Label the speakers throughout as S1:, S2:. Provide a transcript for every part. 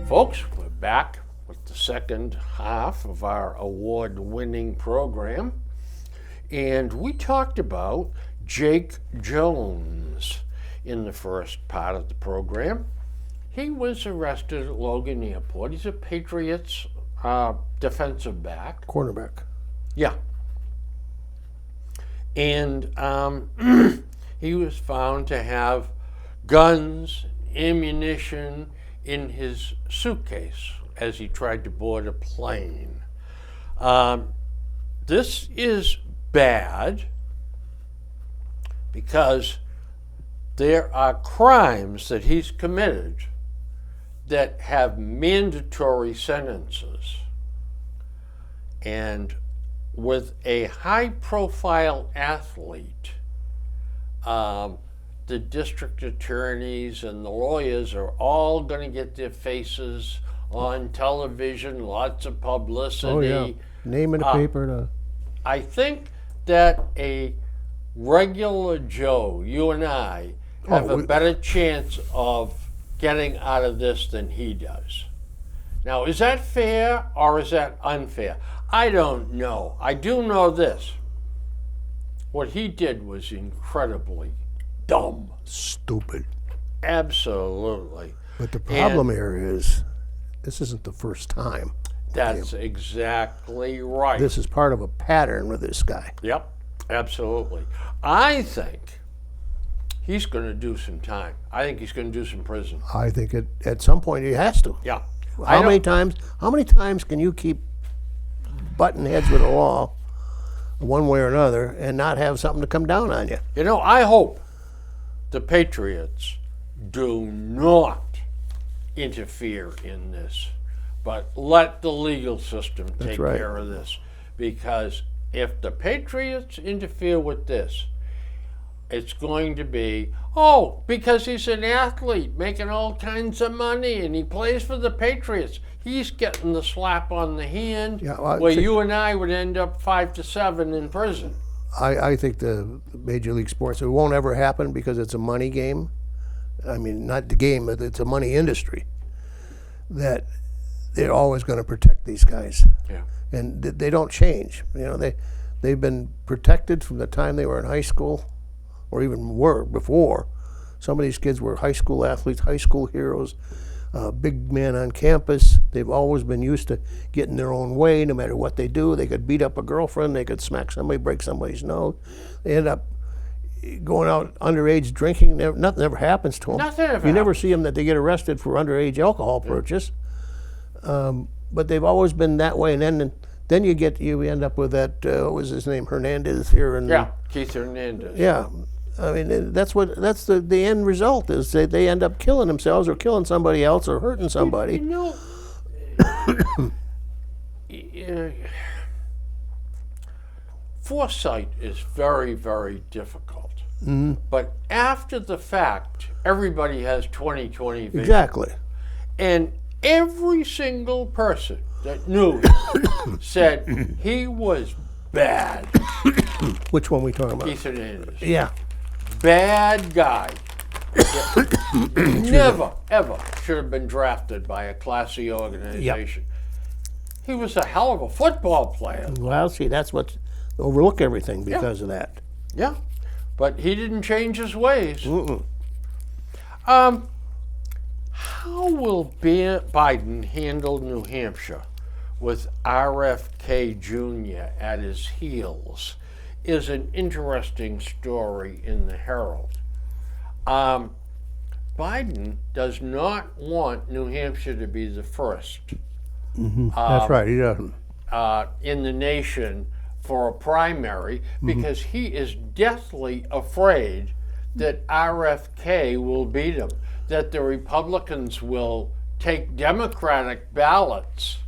S1: Folks, we're back with the second half of our award-winning program, and we talked about Jake Jones in the first part of the program. He was arrested at Logan Airport. He's a Patriots defensive back.
S2: Cornerback.
S1: Yeah. And he was found to have guns, ammunition in his suitcase as he tried to board a plane. This is bad because there are crimes that he's committed that have mandatory sentences. And with a high-profile athlete, the district attorneys and the lawyers are all going to get their faces on television, lots of publicity.
S2: Oh, yeah. Name in the paper.
S1: I think that a regular Joe, you and I, have a better chance of getting out of this than he does. Now, is that fair or is that unfair? I don't know. I do know this. What he did was incredibly dumb.
S2: Stupid.
S1: Absolutely.
S2: But the problem here is, this isn't the first time.
S1: That's exactly right.
S2: This is part of a pattern with this guy.
S1: Yep, absolutely. I think he's going to do some time. I think he's going to do some prison.
S2: I think at some point he has to.
S1: Yeah.
S2: How many times can you keep butting heads with the law one way or another and not have something to come down on you?
S1: You know, I hope the Patriots do not interfere in this, but let the legal system take care of this. Because if the Patriots interfere with this, it's going to be, because he's an athlete making all kinds of money and he plays for the Patriots, he's getting the slap on the hand, where you and I would end up 5 to 7 in prison.
S2: I think the Major League Sports, it won't ever happen because it's a money game. I mean, not the game, but it's a money industry. That they're always going to protect these guys.
S1: Yeah.
S2: And they don't change. You know, they've been protected from the time they were in high school, or even were before. Some of these kids were high school athletes, high school heroes, big man on campus. They've always been used to getting their own way no matter what they do. They could beat up a girlfriend, they could smack somebody, break somebody's nose. They end up going out underage drinking. Nothing ever happens to them.
S1: Nothing ever
S2: You never see them that they get arrested for underage alcohol purchase. But they've always been that way. And then you end up with that, what was his name, Hernandez here.
S1: Keith Hernandez.
S2: Yeah. I mean, that's the end result is they end up killing themselves or killing somebody else or hurting somebody.
S1: You know, foresight is very, very difficult.
S2: Mm-hmm.
S1: But after the fact, everybody has 20/20 vision.
S2: Exactly.
S1: And every single person that knew said he was bad.
S2: Which one we talking about?
S1: Keith Hernandez.
S2: Yeah.
S1: Bad guy. Never, ever should have been drafted by a classy organization.
S2: Yep.
S1: He was a hell of a football player.
S2: Well, see, that's what overlook everything because of that.
S1: Yeah, but he didn't change his ways.
S2: Mm-mm.
S1: How will Biden handle New Hampshire with RFK Jr. at his heels is an interesting story in the Herald. Biden does not want New Hampshire to be the first
S2: That's right, he doesn't.
S1: in the nation for a primary because he is deathly afraid that RFK will beat him, that the Republicans will take Democratic ballots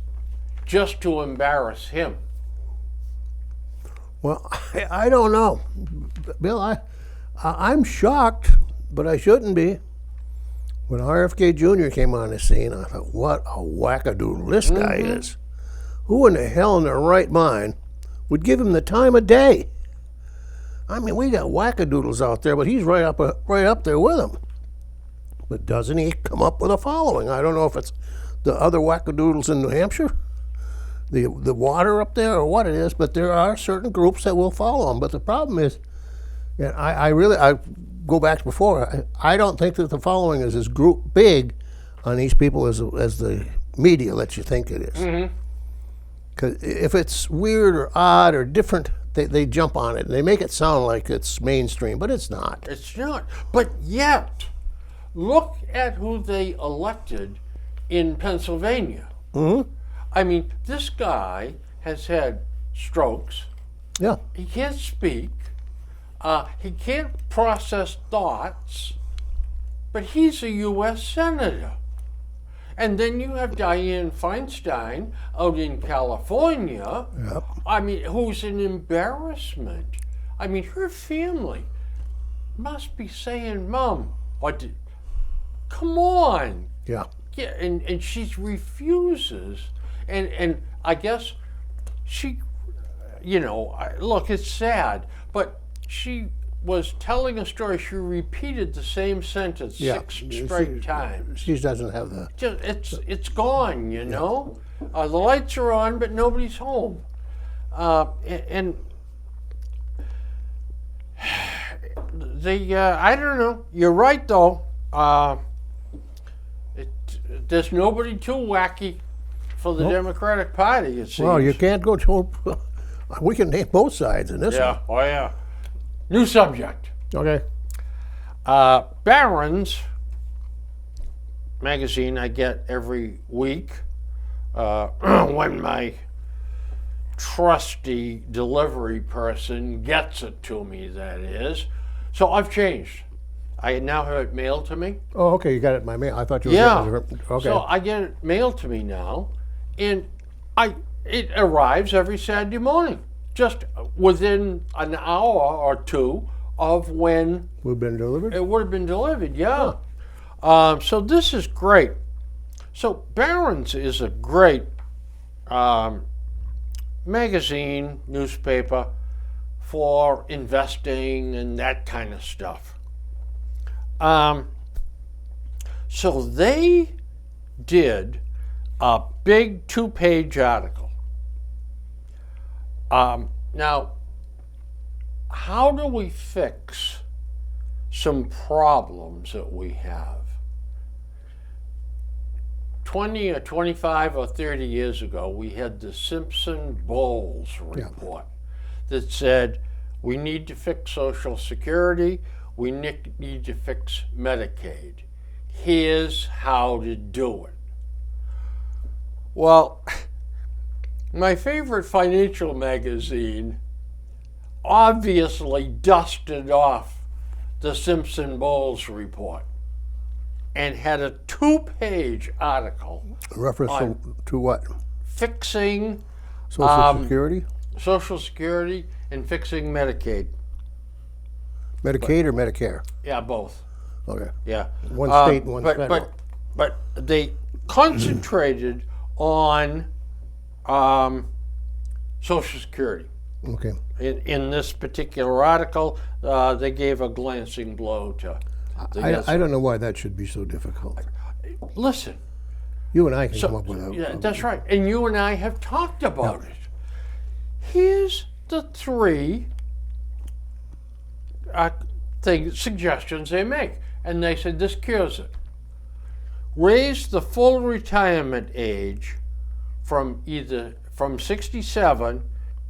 S1: just to embarrass him.
S2: Well, I don't know. Bill, I'm shocked, but I shouldn't be. When RFK Jr. came on the scene, I thought, what a wackadoodle this guy is. Who in the hell in their right mind would give him the time of day? I mean, we got wackadoodles out there, but he's right up there with them. But doesn't he come up with a following? I don't know if it's the other wackadoodles in New Hampshire, the water up there, or what it is, but there are certain groups that will follow him. But the problem is, and I go back to before, I don't think that the following is as big on these people as the media lets you think it is. Because if it's weird or odd or different, they jump on it and they make it sound like it's mainstream, but it's not.
S1: It's not. But yet, look at who they elected in Pennsylvania. I mean, this guy has had strokes.
S2: Yeah.
S1: He can't speak. He can't process thoughts. But he's a U.S. Senator. And then you have Dianne Feinstein out in California.
S2: Yep.
S1: I mean, who's an embarrassment. I mean, her family must be saying, Mom, come on.
S2: Yeah.
S1: Yeah, and she refuses. And I guess she, look, it's sad, but she was telling a story. She repeated the same sentence 6 straight times.
S2: She doesn't have the...
S1: It's gone, you know? The lights are on, but nobody's home. And I don't know. You're right, though. There's nobody too wacky for the Democratic Party, it seems.
S2: Well, you can't go to... We can name both sides in this one.
S1: Oh yeah. New subject.
S2: Okay.
S1: Barron's magazine I get every week when my trusty delivery person gets it to me, that is. So I've changed. I now have it mailed to me.
S2: Oh, okay, you got it in my mail. I thought you were getting it. Okay.
S1: So I get it mailed to me now, and it arrives every Saturday morning, just within an hour or two of when
S2: Would have been delivered?
S1: it would have been delivered, yeah. So this is great. So Barron's is a great magazine, newspaper for investing and that kind of stuff. So they did a big 2-page article. Now, how do we fix some problems that we have? 20 or 25 or 30 years ago, we had the Simpson-Bowles report that said we need to fix Social Security, we need to fix Medicaid. Here's how to do it. Well, my favorite financial magazine obviously dusted off the Simpson-Bowles report and had a 2-page article.
S2: Reference to what?
S1: Fixing
S2: Social Security?
S1: Social Security and fixing Medicaid.
S2: Medicaid or Medicare?
S1: Yeah, both.
S2: Okay.
S1: Yeah.
S2: One state and one federal.
S1: But they concentrated on Social Security.
S2: Okay.
S1: In this particular article, they gave a glancing blow to
S2: I don't know why that should be so difficult.
S1: Listen.
S2: You and I can come up with that.
S1: Yeah, that's right. And you and I have talked about it. Here's the 3 suggestions they make. And they said this cures it. Raise the full retirement age from 67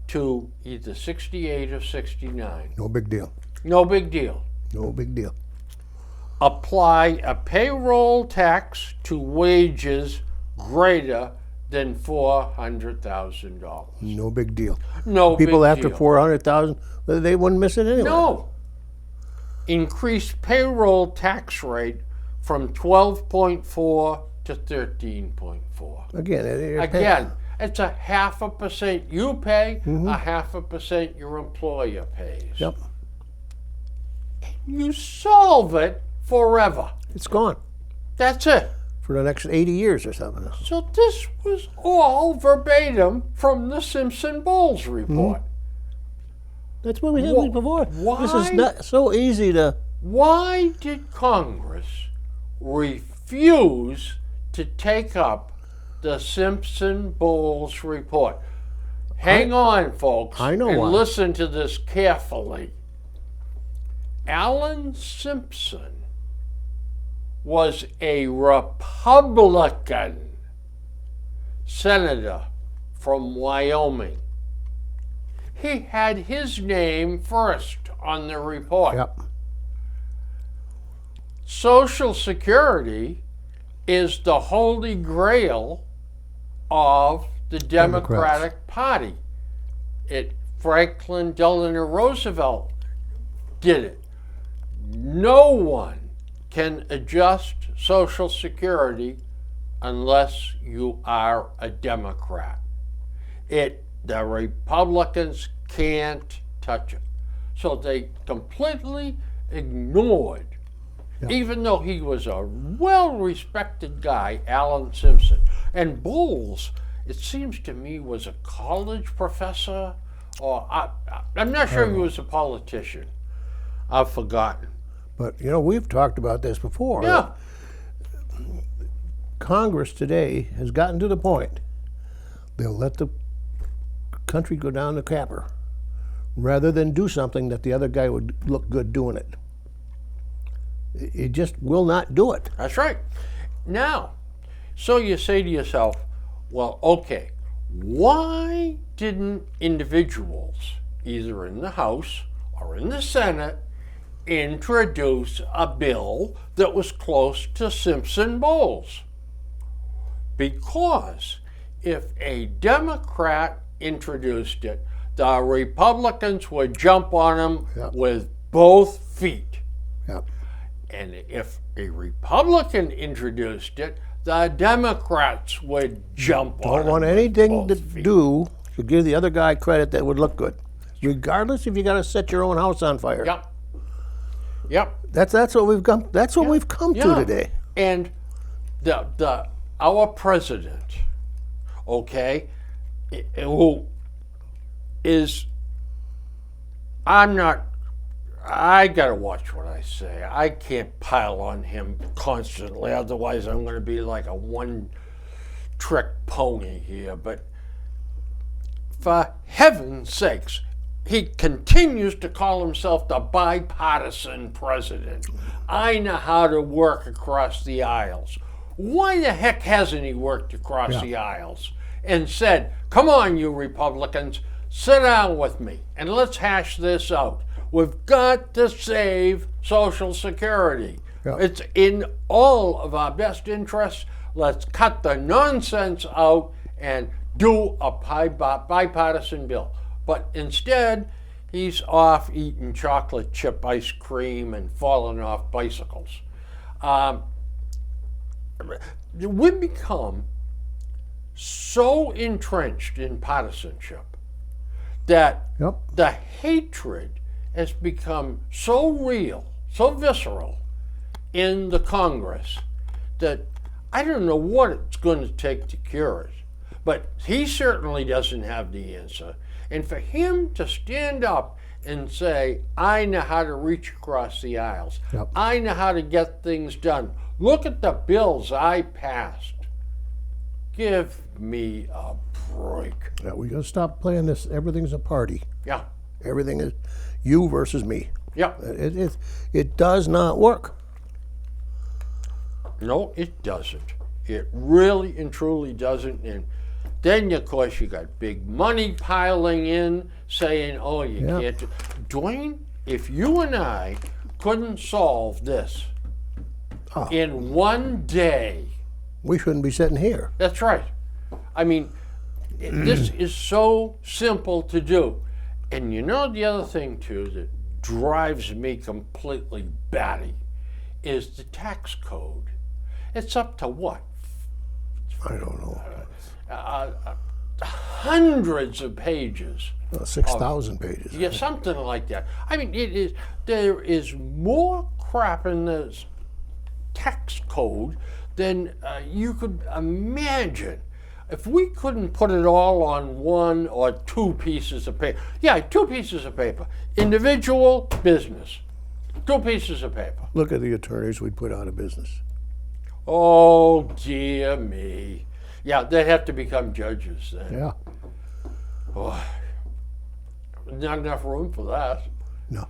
S1: to either 68 or 69.
S2: No big deal.
S1: No big deal.
S2: No big deal.
S1: Apply a payroll tax to wages greater than $400,000.
S2: No big deal.
S1: No big deal.
S2: People after 400,000, they wouldn't miss it anyway.
S1: No. Increase payroll tax rate from 12.4 to 13.4.
S2: Again,
S1: it's a 0.5% you pay, 0.5% your employer pays.
S2: Yep.
S1: You solve it forever.
S2: It's gone.
S1: That's it.
S2: for the next 80 years or something.
S1: So this was all verbatim from the Simpson Bowles report.
S2: That's what we had before.
S1: Why?
S2: This is not so easy to.
S1: Why did Congress refuse to take up the Simpson Bowles report? Hang on, folks,
S2: I know
S1: and
S2: why.
S1: listen to this carefully. Alan Simpson was a Republican senator from Wyoming. He had his name first on the report.
S2: Yep.
S1: Social Security is the holy grail of the Democratic Party. Franklin Delano Roosevelt did it. No one can adjust Social Security unless you are a Democrat. The Republicans can't touch it. So they completely ignored, even though he was a well-respected guy, Alan Simpson. And Bowles, it seems to me, was a college professor, or I'm not sure he was a politician. I've forgotten.
S2: But, we've talked about this before.
S1: Yeah.
S2: Congress today has gotten to the point they'll let the country go down the capper rather than do something that the other guy would look good doing it. It just will not do it.
S1: That's right. Now, so you say to yourself, well, okay, why didn't individuals, either in the House or in the Senate, introduce a bill that was close to Simpson Bowles? Because if a Democrat introduced it, the Republicans would jump on him with both feet.
S2: Yep.
S1: And if a Republican introduced it, the Democrats would jump on him.
S2: Don't want
S1: with
S2: anything to
S1: both feet.
S2: do to give the other guy credit that would look good, regardless if you got to set your own house on fire.
S1: Yep. Yep.
S2: That's what we've come. That's what we've come to today.
S1: And our president, okay, who is, I gotta watch what I say. I can't pile on him constantly, otherwise I'm gonna be like a one-trick pony here. But for heaven's sakes, he continues to call himself the bipartisan president. I know how to work across the aisles. Why the heck hasn't he worked across the aisles and said, come on, you Republicans, sit down with me and let's hash this out. We've got to save Social Security.
S2: Yeah.
S1: It's in all of our best interests. Let's cut the nonsense out and do a bipartisan bill. But instead, he's off eating chocolate chip ice cream and falling off bicycles. We've become so entrenched in partisanship that the hatred has become so real, so visceral in the Congress that I don't know what it's going to take to cure it. But he certainly doesn't have the answer. And for him to stand up and say, I know how to reach across the aisles. I know how to get things done. Look at the bills I passed. Give me a break.
S2: Yeah, we got to stop playing this. Everything's a party.
S1: Yeah.
S2: Everything is you versus me.
S1: Yeah.
S2: It does not work.
S1: No, it doesn't. It really and truly doesn't. And then, of course, you got big money piling in, saying, oh, you can't do. Dwayne, if you and I couldn't solve this in one day,
S2: we shouldn't be sitting here.
S1: That's right. I mean, this is so simple to do. And you know the other thing, too, that drives me completely batty is the tax code. It's up to what?
S2: I don't know.
S1: Hundreds of pages.
S2: 6,000 pages.
S1: Yeah, something like that. I mean, there is more crap in this tax code then you could imagine if we couldn't put it all on one or two pieces of paper. Yeah, 2 pieces of paper. Individual, business. 2 pieces of paper.
S2: Look at the attorneys we'd put out of business.
S1: Oh, dear me. Yeah, they'd have to become judges then.
S2: Yeah.
S1: Oh, not enough room for that.
S2: No.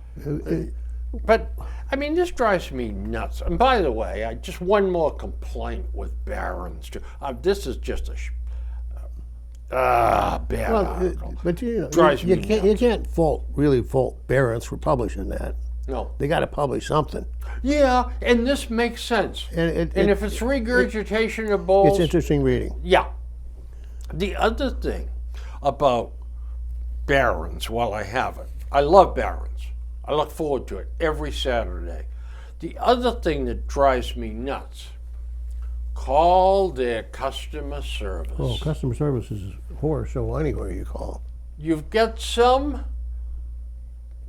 S1: But, I mean, this drives me nuts. And by the way, just one more complaint with Barron's, too. This is just a bad article.
S2: But you know,
S1: Drives
S2: you
S1: me
S2: can't really fault Barron's for publishing that.
S1: No.
S2: They got to publish something.
S1: Yeah, and this makes sense. And if it's regurgitation of Bowles,
S2: It's interesting reading.
S1: yeah. The other thing about Barron's, while I have it, I love Barron's. I look forward to it every Saturday. The other thing that drives me nuts, call their customer service.
S2: Oh, customer service is a horror show anywhere you call.
S1: You've got some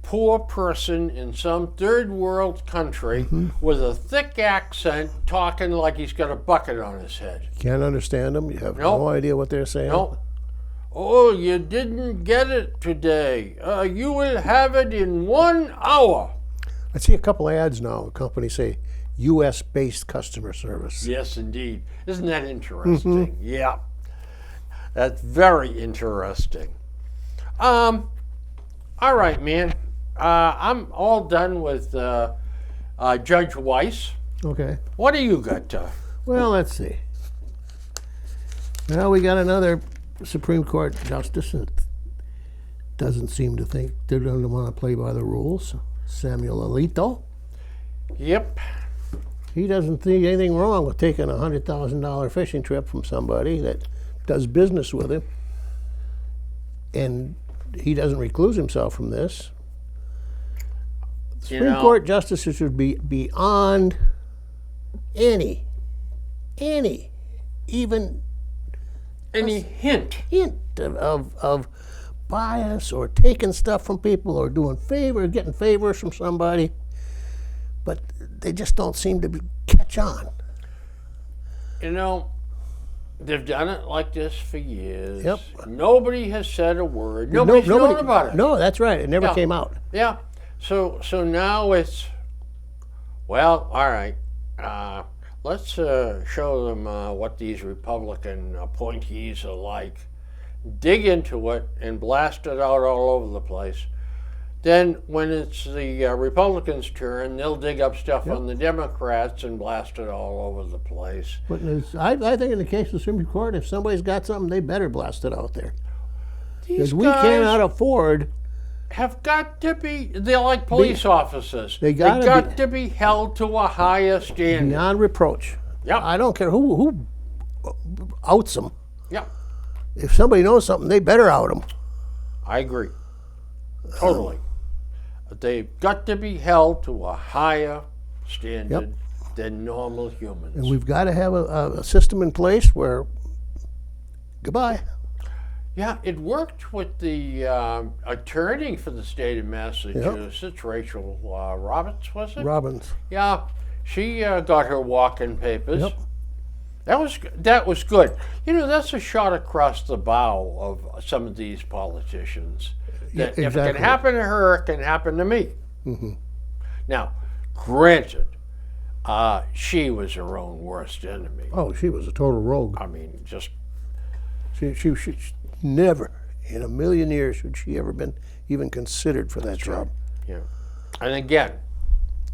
S1: poor person in some third world country with a thick accent talking like he's got a bucket on his head.
S2: Can't understand them. You have
S1: Nope.
S2: no idea what they're saying.
S1: No. Oh, you didn't get it today. You will have it in 1 hour.
S2: I see a couple ads now. Companies say U.S.-based customer service.
S1: Yes, indeed. Isn't that interesting? Yeah. That's very interesting. All right, man. I'm all done with Judge Weiss.
S2: Okay.
S1: What do you got?
S2: Well, let's see. Well, we got another Supreme Court justice that doesn't seem to think they don't want to play by the rules. Samuel Alito.
S1: Yep.
S2: He doesn't think anything wrong with taking a $100,000 fishing trip from somebody that does business with him, and he doesn't recluse himself from this. Supreme Court justices should be beyond any
S1: hint
S2: of bias or taking stuff from people or getting favors from somebody, but they just don't seem to catch on.
S1: You know, they've done it like this for years.
S2: Yep.
S1: Nobody has said a word. Nobody's known about it.
S2: No, that's right. It never came out.
S1: Yeah. So now it's, well, all right. Let's show them what these Republican appointees are like. Dig into it and blast it out all over the place. Then when it's the Republicans' turn, they'll dig up stuff on the Democrats and blast it all over the place.
S2: But I think in the case of the Supreme Court, if somebody's got something, they better blast it out there. Because we cannot afford...
S1: have got to be, they're like police officers.
S2: They
S1: got to be held to a higher standard.
S2: Beyond reproach.
S1: Yep.
S2: I don't care who outs them.
S1: Yeah,
S2: If somebody knows something, they better out them.
S1: I agree. Totally. They've got to be held to a higher standard than normal humans.
S2: And we've got to have a system in place where, goodbye.
S1: Yeah, it worked with the attorney for the state of Massachusetts, Rachel Roberts, was it?
S2: Robbins.
S1: Yeah, she got her walking papers.
S2: Yep.
S1: That was good. You know, that's a shot across the bow of some of these politicians. That
S2: Yeah,
S1: if it
S2: exactly.
S1: can happen to her, it can happen to me. Now, granted, she was her own worst enemy.
S2: Oh, she was a total rogue.
S1: I mean, just
S2: She never in a million years should she ever been even considered for that job.
S1: yeah. And again,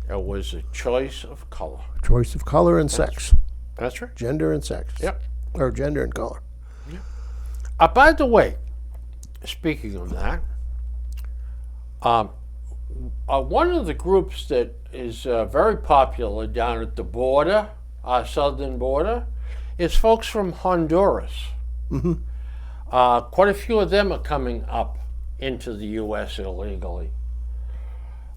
S1: it was a choice of color.
S2: Choice of color and sex.
S1: That's right.
S2: Gender and sex.
S1: Yep.
S2: Or gender and color.
S1: By the way, speaking of that, one of the groups that is very popular down at the border, our southern border, is folks from Honduras. Quite a few of them are coming up into the U.S. illegally.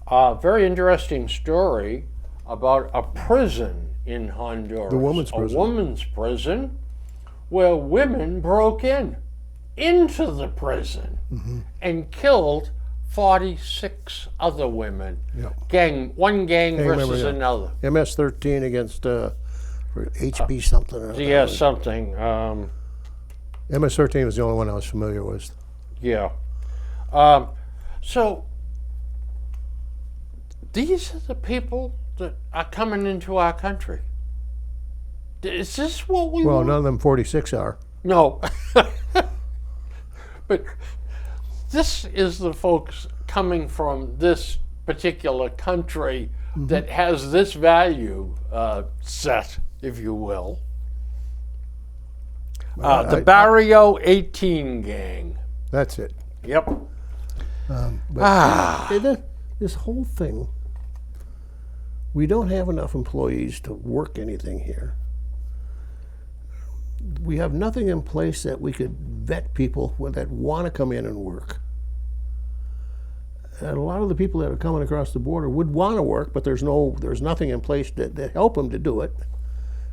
S1: Very interesting story about a prison in Honduras.
S2: The women's prison.
S1: A women's prison where women broke into the prison and killed 46 other women.
S2: Yep.
S1: One gang versus
S2: member, yeah.
S1: another.
S2: MS-13 against for HB something. Or
S1: Yeah, something.
S2: MS-13 was the only one I was familiar with.
S1: Yeah. So these are the people that are coming into our country. Is this what we
S2: Well,
S1: want?
S2: none of them 46 are.
S1: No. But this is the folks coming from this particular country that has this value set, if you will. The Barrio 18 gang.
S2: That's it.
S1: Yep.
S2: This whole thing, we don't have enough employees to work anything here. We have nothing in place that we could vet people that want to come in and work. And a lot of the people that are coming across the border would want to work, but there's nothing in place that help them to do it.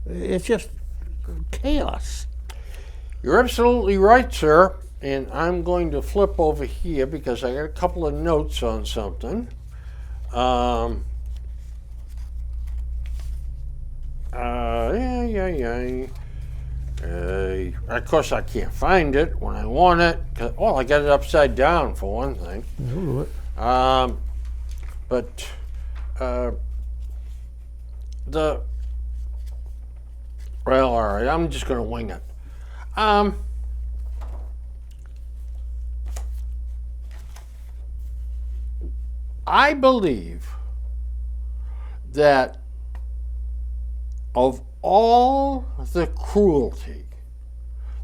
S2: It's just chaos.
S1: You're absolutely right, sir. And I'm going to flip over here because I got a couple of notes on something. Of course, I can't find it when I want it. Well, I got it upside down for one thing. Well, all right. I'm just going to wing it. I believe that of all the cruelty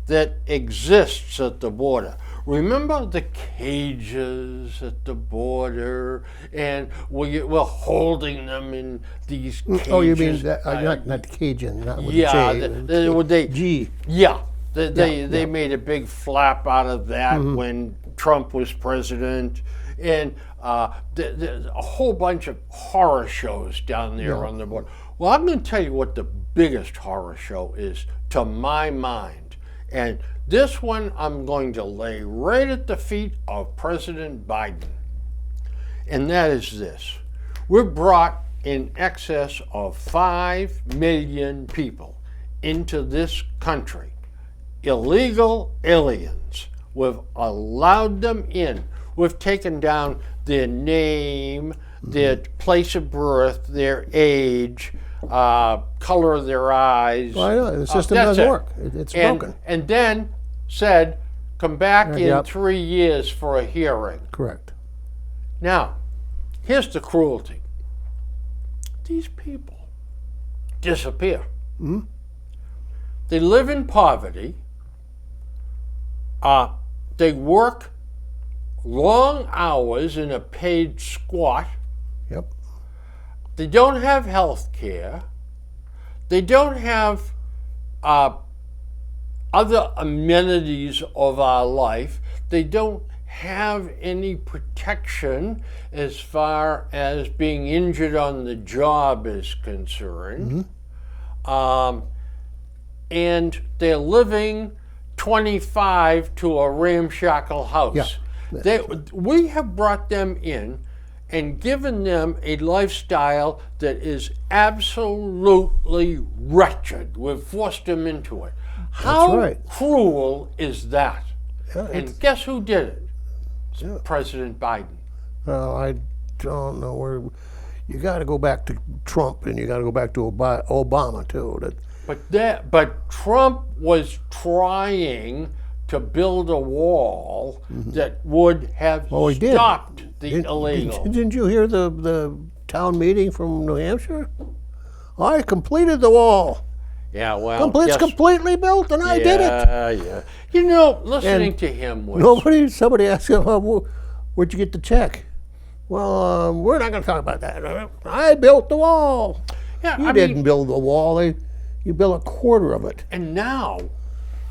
S1: that exists at the border, remember the cages at the border, and we're holding them in these cages.
S2: Oh, you mean that, not the Cajun, not with
S1: yeah,
S2: the J.
S1: G. Yeah, they made a big flap out of that when Trump was president, and a whole bunch of horror shows down there on the border. Well, I'm going to tell you what the biggest horror show is, to my mind. And this one I'm going to lay right at the feet of President Biden. And that is this. We've brought in excess of 5 million people into this country. Illegal aliens. We've allowed them in. We've taken down their name, their place of birth, their age, color of their eyes.
S2: Well, I know, the system doesn't work. It's broken.
S1: And then said, come back in 3 years for a hearing.
S2: Correct.
S1: Now, here's the cruelty. These people disappear. They live in poverty. They work long hours in a paid squat.
S2: Yep.
S1: They don't have health care. They don't have other amenities of our life. They don't have any protection as far as being injured on the job is concerned. And they're living 25 to a ramshackle house.
S2: Yeah.
S1: We have brought them in and given them a lifestyle that is absolutely wretched. We've forced them into it. How cruel is that?
S2: Yeah,
S1: and guess who did it? President Biden.
S2: Well, I don't know where. You got to go back to Trump, and you got to go back to Obama too.
S1: But Trump was trying to build a wall that would have stopped the illegal.
S2: Didn't you hear the town meeting from New Hampshire? I completed the wall.
S1: Yeah, well,
S2: it's completely built, and I did it.
S1: Yeah. You know, listening to him was
S2: somebody asked him, "Where'd you get the check?" Well, we're not going to talk about that. I built the wall.
S1: Yeah,
S2: you didn't build the wall. You built a quarter of it.
S1: And now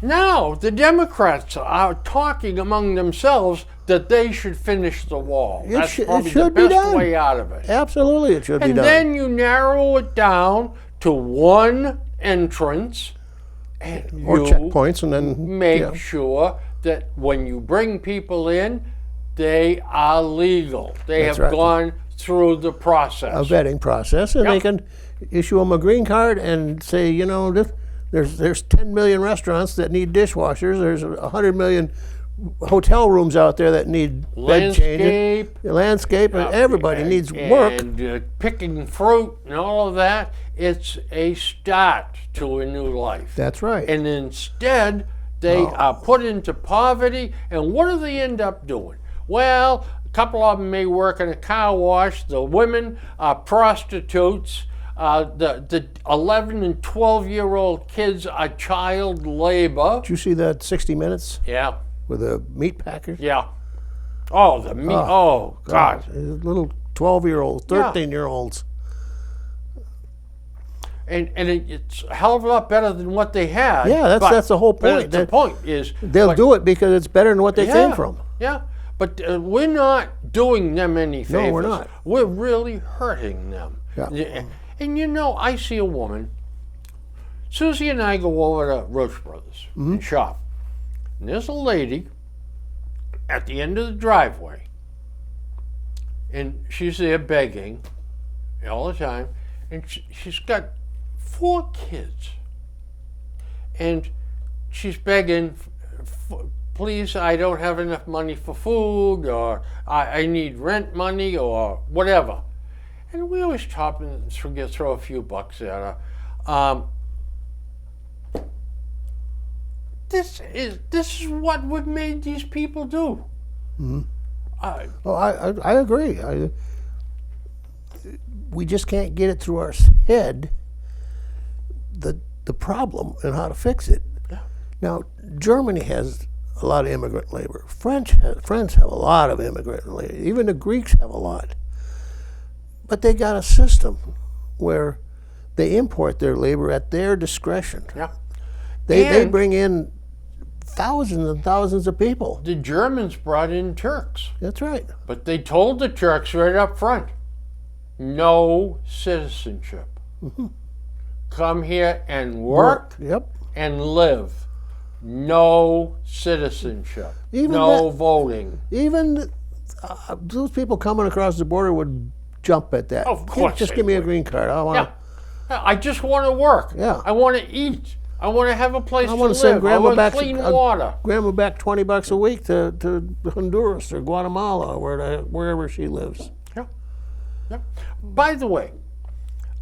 S1: the Democrats are talking among themselves that they should finish the wall. That's probably the best way out of it.
S2: Absolutely, it should be done.
S1: And then you narrow it down to one entrance, and
S2: or checkpoints, and then
S1: make sure that when you bring people in, they are legal. They have gone through the process,
S2: a vetting process, and issue them a green card and say, you know, there's 10 million restaurants that need dishwashers. There's 100 million hotel rooms out there that need bed changing. Landscape, and everybody needs work.
S1: And picking fruit and all of that, it's a start to a new life.
S2: That's right.
S1: And instead, they are put into poverty, and what do they end up doing? Well, a couple of them may work in a car wash. The women are prostitutes. The 11 and 12-year-old kids are child labor.
S2: Did you see that 60 Minutes
S1: Yeah,
S2: with the meat packers?
S1: yeah. Oh, the meat. Oh, God.
S2: Little 12-year-olds, 13-year-olds.
S1: And it's a hell of a lot better than what they had.
S2: Yeah, that's the whole point.
S1: The point is
S2: They'll do it because it's better than what they came from.
S1: Yeah, but we're not doing them any favors.
S2: No, we're not.
S1: We're really hurting them.
S2: Yeah.
S1: And you know, I see a woman. Susie and I go over to Roach Brothers and shop. And there's a lady at the end of the driveway. And she's there begging all the time. And she's got 4 kids. And she's begging, please, I don't have enough money for food, or I need rent money, or whatever. And we always chop and throw a few bucks at her. This is what we've made these people do.
S2: Mm-hmm. I agree. We just can't get it through our head the problem and how to fix it.
S1: Yeah.
S2: Now, Germany has a lot of immigrant labor. France have a lot of immigrant labor. Even the Greeks have a lot. But they got a system where they import their labor at their discretion.
S1: Yeah.
S2: They bring in thousands and thousands of people.
S1: The Germans brought in Turks.
S2: That's right.
S1: But they told the Turks right up front, no citizenship.
S2: Mm-hmm.
S1: Come here and work
S2: Yep.
S1: and live. No citizenship.
S2: Even
S1: no voting.
S2: Even those people coming across the border would jump at that.
S1: Of course
S2: Just
S1: they
S2: give me a
S1: would.
S2: green card. I want.
S1: Yeah. I just want to work.
S2: Yeah.
S1: I want to eat. I want to have a place to
S2: want
S1: live.
S2: to send
S1: I
S2: grandma
S1: want
S2: back
S1: clean water.
S2: Grandma back $20 a week to Honduras or Guatemala or wherever she lives.
S1: Yeah. Yeah. By the way,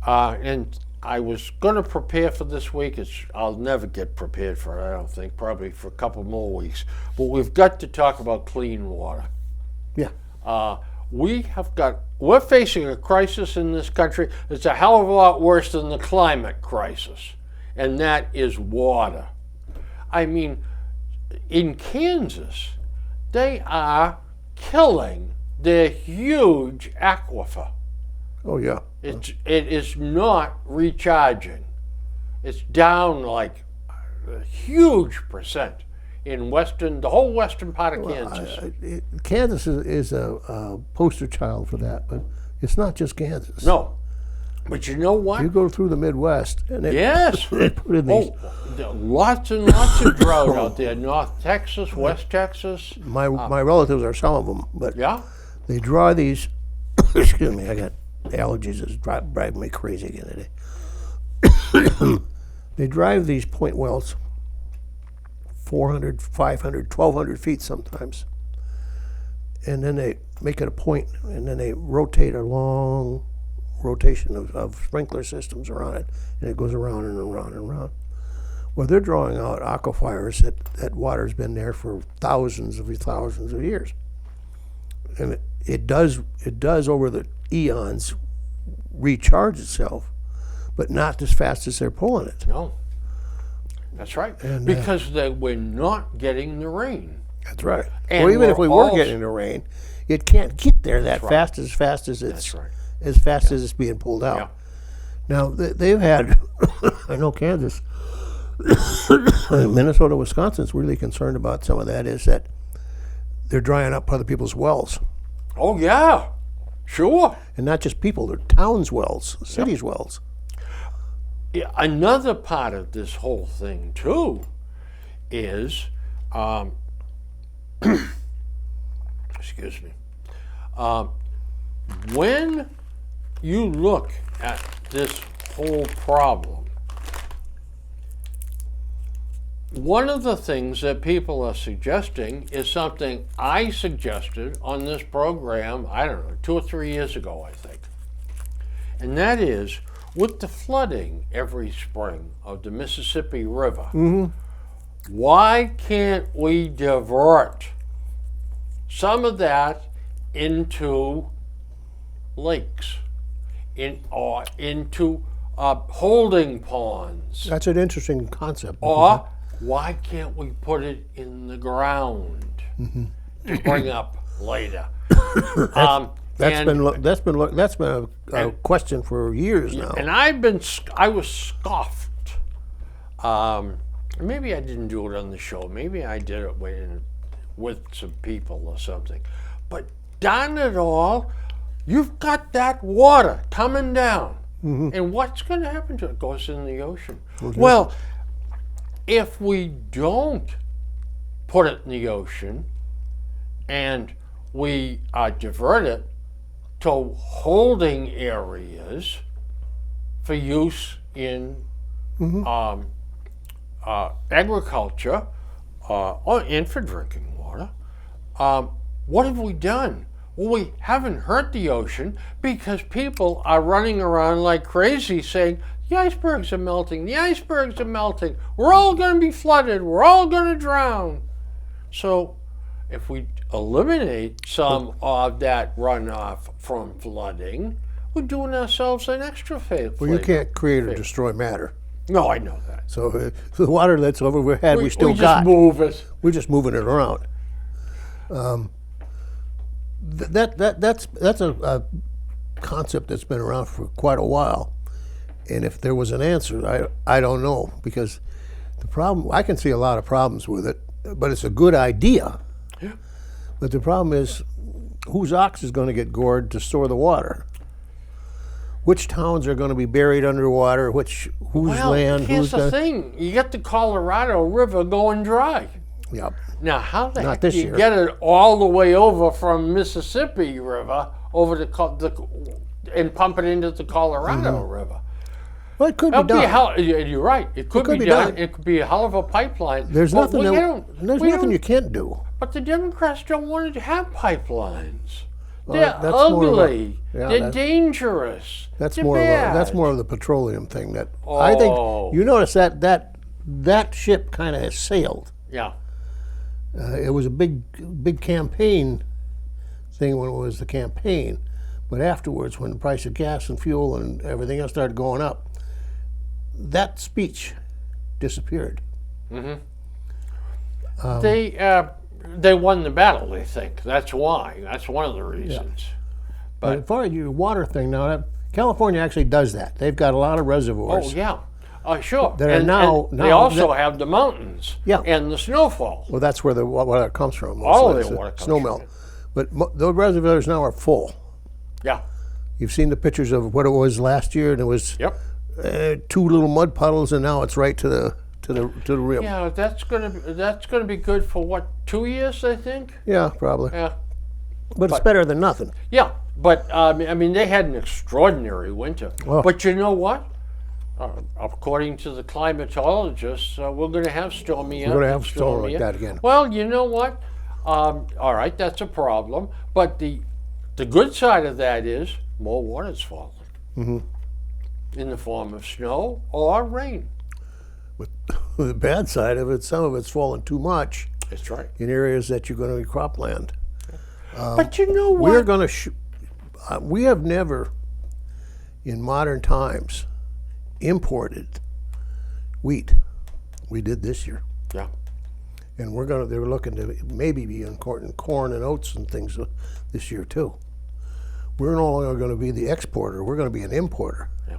S1: and I was going to prepare for this week. I'll never get prepared for it, I don't think, probably for a couple more weeks. But we've got to talk about clean water.
S2: Yeah.
S1: We're facing a crisis in this country that's a hell of a lot worse than the climate crisis, and that is water. I mean, in Kansas, they are killing their huge aquifer.
S2: Oh yeah.
S1: It is not recharging. It's down like a huge percent in the whole western part of Kansas.
S2: Kansas is a poster child for that, but it's not just Kansas.
S1: No, but you know what?
S2: You go through the Midwest, and
S1: Yes.
S2: they put in these.
S1: Lots and lots of drought out there. North Texas, West Texas.
S2: My relatives are some of them, but
S1: Yeah.
S2: they draw these. Excuse me, I got allergies. It's driving me crazy again today. They drive these point wells 400, 500, 1,200 feet sometimes. And then they make it a point, and then they rotate a long rotation of sprinkler systems around it, and it goes around and around and around. Well, they're drawing out aquifers that water's been there for thousands of years. And it does over the eons recharge itself, but not as fast as they're pulling it.
S1: No. That's right.
S2: And,
S1: because we're not getting the rain.
S2: That's right.
S1: And
S2: Well, even if we were
S1: also-
S2: getting the rain, it can't get there that
S1: right.
S2: fast as it's
S1: That's right.
S2: as fast as it's being pulled out.
S1: Yeah.
S2: Now they've had, I know Kansas, Minnesota, Wisconsin's really concerned about some of that. Is that they're drying up other people's wells,
S1: Oh, yeah. Sure.
S2: and not just people; they're towns' wells, cities' wells.
S1: Yeah, another part of this whole thing, too, is, excuse me, when you look at this whole problem, one of the things that people are suggesting is something I suggested on this program, I don't know, 2 or 3 years ago, I think. And that is, with the flooding every spring of the Mississippi River, why can't we divert some of that into lakes, or into holding ponds?
S2: That's an interesting concept.
S1: Or why can't we put it in the ground to bring up later?
S2: That's been a question for years now.
S1: And I was scoffed. Maybe I didn't do it on the show. Maybe I did it with some people or something. But darn it all, you've got that water coming down. And what's going to happen to it? It goes in the ocean. Well, if we don't put it in the ocean and we divert it to holding areas for use in agriculture and for drinking water, what have we done? Well, we haven't hurt the ocean because people are running around like crazy saying, the icebergs are melting, the icebergs are melting, we're all going to be flooded, we're all going to drown. So if we eliminate some of that runoff from flooding, we're doing ourselves an extra favor.
S2: Well, you can't create or destroy matter.
S1: No, I know that.
S2: So the water that's overhead, we still
S1: we
S2: got.
S1: Just move it.
S2: We're just moving it around. That's a concept that's been around for quite a while. And if there was an answer, I don't know, because the problem, I can see a lot of problems with it, but it's a good idea.
S1: Yeah.
S2: But the problem is, whose ox is going to get gored to store the water? Which towns are going to be buried underwater? Whose land?
S1: Here's the thing: you get the Colorado River going dry.
S2: Yep.
S1: Now, how the
S2: Not
S1: heck
S2: this
S1: do you
S2: year.
S1: get it all the way over from Mississippi River over and pump it into the Colorado River?
S2: Well, it could be
S1: That'd be
S2: done.
S1: you're right. It could be done. It could be a hell of a pipeline.
S2: There's
S1: But
S2: nothing.
S1: we don't-
S2: You can't do.
S1: But the Democrats don't want to have pipelines.
S2: Well,
S1: They're
S2: that's more of a-
S1: ugly.
S2: yeah,
S1: They're
S2: that's-
S1: dangerous.
S2: That's
S1: They're
S2: more
S1: bad.
S2: of a petroleum thing. That I think you notice that ship kind of has sailed.
S1: Yeah.
S2: It was a big campaign thing when it was the campaign, but afterwards, when the price of gas and fuel and everything else started going up, that speech disappeared.
S1: They won the battle, they think. That's why. That's one of the reasons.
S2: But as far as your water thing now, California actually does that. They've got a lot of reservoirs.
S1: Oh, yeah. Sure.
S2: That are
S1: and
S2: now
S1: they also have the mountains and the snowfall.
S2: Well, that's where the water comes from.
S1: All of
S2: It's
S1: the water comes
S2: snow
S1: from
S2: melt.
S1: it.
S2: But the reservoirs now are full.
S1: Yeah.
S2: You've seen the pictures of what it was last year, and it was
S1: Yep.
S2: 2 little mud puddles, and now it's right to the rim.
S1: Yeah, that's gonna be good for what, 2 years, I think.
S2: Yeah, probably.
S1: Yeah.
S2: But it's better than nothing.
S1: Yeah, but I mean, they had an extraordinary winter.
S2: Oh.
S1: But you know what? According to the climatologists, we're going to have stormy.
S2: We're going to have storm like that again.
S1: Well, you know what? All right, that's a problem. But the good side of that is more water's falling in the form of snow or rain.
S2: But the bad side of it, some of it's fallen too much
S1: That's right.
S2: in areas that you're going to be cropland.
S1: But you know what?
S2: We're going to. We have never, in modern times, imported wheat. We did this year,
S1: Yeah.
S2: and they were looking to maybe be importing corn and oats and things this year too. We're no longer going to be the exporter. We're going to be an importer,
S1: Yeah.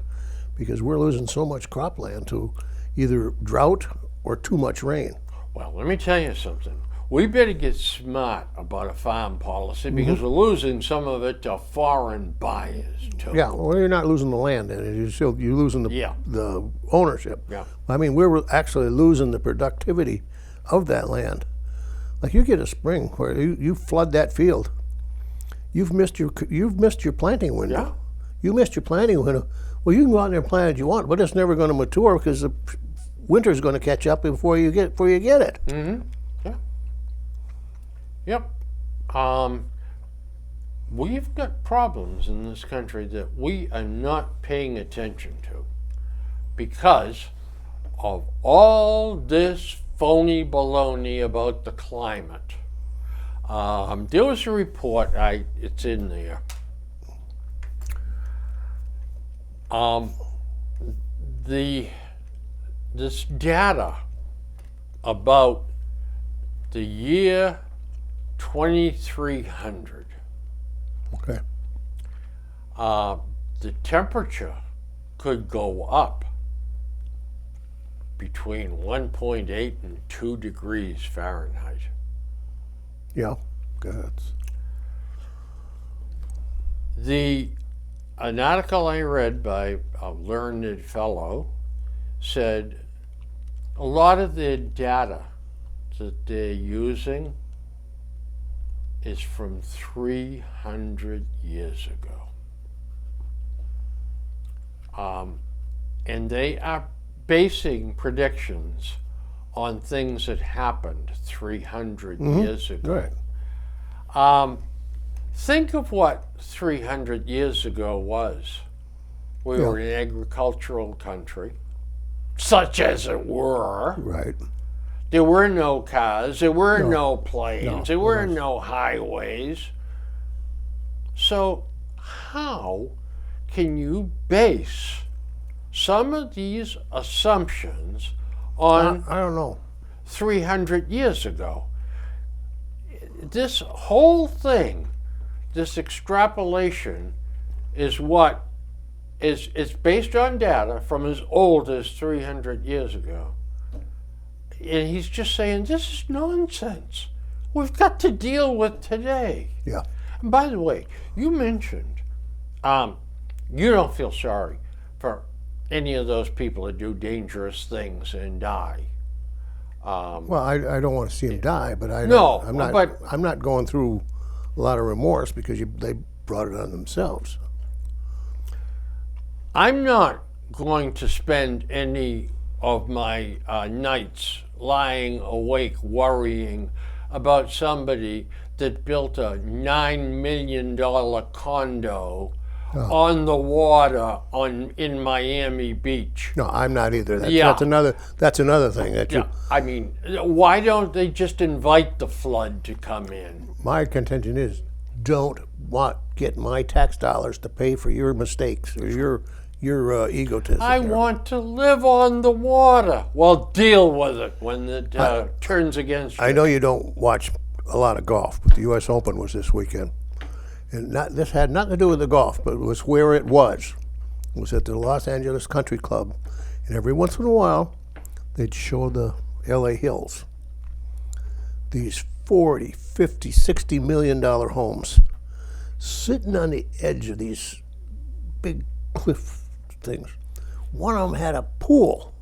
S2: because we're losing so much cropland to either drought or too much rain.
S1: Well, let me tell you something. We better get smart about a farm policy because we're losing some of it to foreign buyers too.
S2: Yeah, well, you're not losing the land, and you're losing the ownership.
S1: Yeah.
S2: I mean, we're actually losing the productivity of that land. Like you get a spring where you flood that field, you've missed your planting window.
S1: Yeah.
S2: You missed your planting window Well, you can go out there and plant it you want, but it's never going to mature because the winter's going to catch up before you get it.
S1: Yeah. Yep. We've got problems in this country that we are not paying attention to because of all this phony baloney about the climate. There was a report, it's in there. This data about the year 2300.
S2: Okay.
S1: The temperature could go up between 1.8 and 2 degrees Fahrenheit.
S2: Yeah. Good.
S1: An article I read by a learned fellow said a lot of the data that they're using is from 300 years ago. And they are basing predictions on things that happened 300 years ago.
S2: Right.
S1: Think of what 300 years ago was. We were an agricultural country, such as it were.
S2: Right.
S1: There were no cars, there were no planes, there were no highways. So how can you base some of these assumptions on
S2: I don't know.
S1: 300 years ago? This whole thing, this extrapolation, is what is based on data from as old as 300 years ago. And he's just saying, this is nonsense. We've got to deal with today.
S2: Yeah.
S1: And by the way, you mentioned you don't feel sorry for any of those people that do dangerous things and die.
S2: Well, I don't want to see him die, but I'm not going through a lot of remorse because they brought it on themselves.
S1: I'm not going to spend any of my nights lying awake worrying about somebody that built a $9 million condo on the water in Miami Beach.
S2: No, I'm not either. That's another thing that you.
S1: I mean, why don't they just invite the flood to come in?
S2: My contention is, don't get my tax dollars to pay for your mistakes or your egotism.
S1: I want to live on the water. Well, deal with it when it turns against you.
S2: I know you don't watch a lot of golf, but the U.S. Open was this weekend. And this had nothing to do with the golf, but it was where it was. It was at the Los Angeles Country Club. And every once in a while, they'd show the L.A. hills. These 40, 50, $60 million homes sitting on the edge of these big cliff things. One of them had a pool.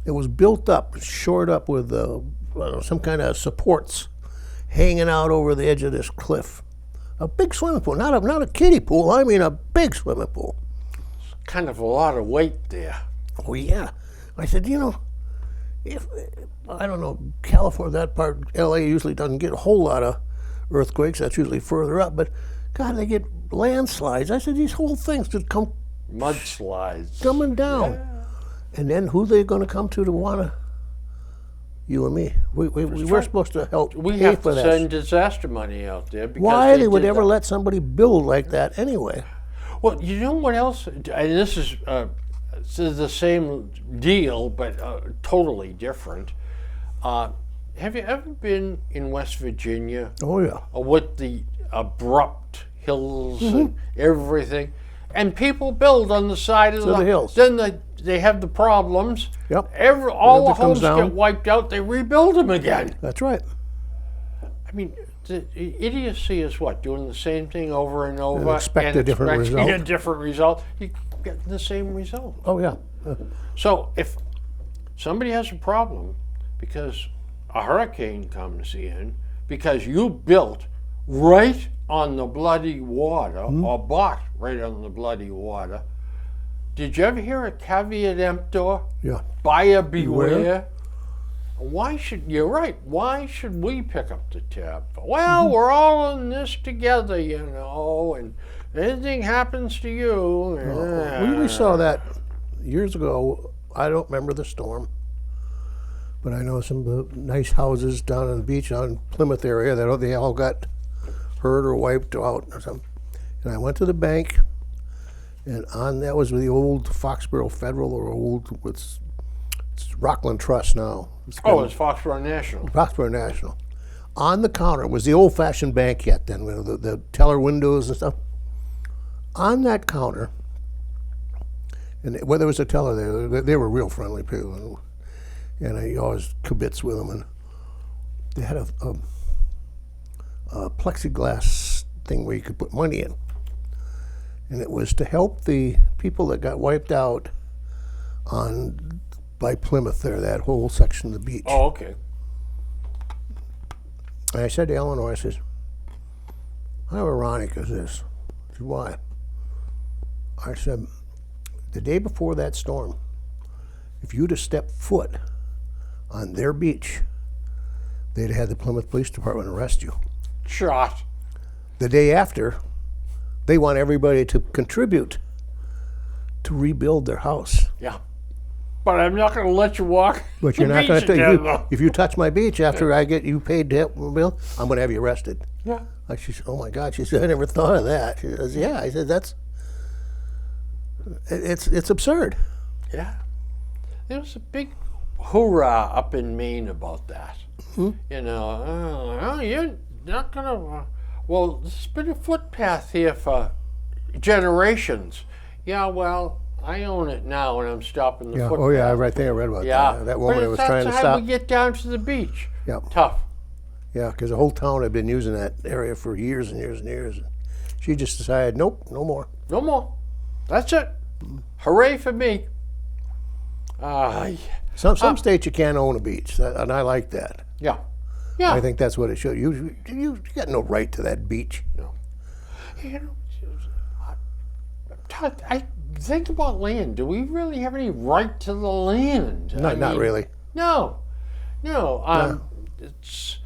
S2: It was built up, shored up with some kind of supports hanging out over the edge of this cliff. A big swimming pool, not a kiddie pool. I mean a big swimming pool.
S1: Kind of a lot of weight there.
S2: Oh yeah. I said, if I don't know, California, that part, LA usually doesn't get a whole lot of earthquakes. That's usually further up. But God, they get landslides. I said, these whole things could come
S1: mudslides
S2: coming down.
S1: Yeah.
S2: And then who they going to come to want to? You and me. We're supposed to help.
S1: We have to send disaster money out there. Because
S2: why they would ever let somebody build like that anyway?
S1: Well, you know what else? And this is the same deal, but totally different. Have you ever been in West Virginia?
S2: Oh yeah.
S1: With the abrupt hills and everything, and people build on the side of the
S2: hills.
S1: Then they have the problems.
S2: Yep.
S1: All the homes get wiped out. They rebuild them again.
S2: That's right.
S1: I mean, the idiocy is what? Doing the same thing over and over
S2: and expect a different
S1: result. You get the same result.
S2: Oh yeah.
S1: So if somebody has a problem because a hurricane comes in, because you built right on the bloody water or bought right on the bloody water, Did you ever hear a caveat emptor?
S2: Yeah.
S1: Buyer beware. You're right, why should we pick up the tab? Well, we're all in this together, and anything happens to you.
S2: We saw that years ago. I don't remember the storm, but I know some of the nice houses down on the beach on Plymouth area that they all got hurt or wiped out or something. And I went to the bank, and that was the old Foxborough Federal, or it's Rockland Trust now.
S1: It's Foxborough National.
S2: Foxborough National. On the counter was the old-fashioned bank yet then, the teller windows and stuff. On that counter, and whether it was a teller there, they were real friendly people, and I always kibitz with them. And they had a plexiglass thing where you could put money in, and it was to help the people that got wiped out by Plymouth there, that whole section of the beach.
S1: Oh, okay.
S2: And I said to Eleanor, I says, how ironic is this? She said, why? I said, the day before that storm, if you'd have stepped foot on their beach, they'd have had the Plymouth Police Department arrest you.
S1: Shot.
S2: The day after, they want everybody to contribute to rebuild their house.
S1: Yeah. But I'm not going to let you walk.
S2: But you're not going to. If you touch my beach after I get you paid to help bill, I'm going to have you arrested.
S1: Yeah.
S2: She said, oh my God. She said, I never thought of that. She says, yeah. I said, it's absurd.
S1: Yeah. There was a big hoorah up in Maine about that. Mm-hmm. You're not going to. Well, there's been a footpath here for generations. Yeah, well, I own it now, and I'm stopping the footpath.
S2: Oh, yeah, right there. I read about that. That woman was trying to stop.
S1: That's how we get down to the beach.
S2: Yeah.
S1: Tough.
S2: Yeah, because the whole town had been using that area for years and years and years. She just decided, nope, no more.
S1: No more. That's it. Hooray for me.
S2: Some states you can't own a beach, and I like that.
S1: Yeah. Yeah.
S2: I think that's what it should. You got no right to that beach.
S1: No. Todd, I think about land. Do we really have any right to the land?
S2: Not really.
S1: No. It's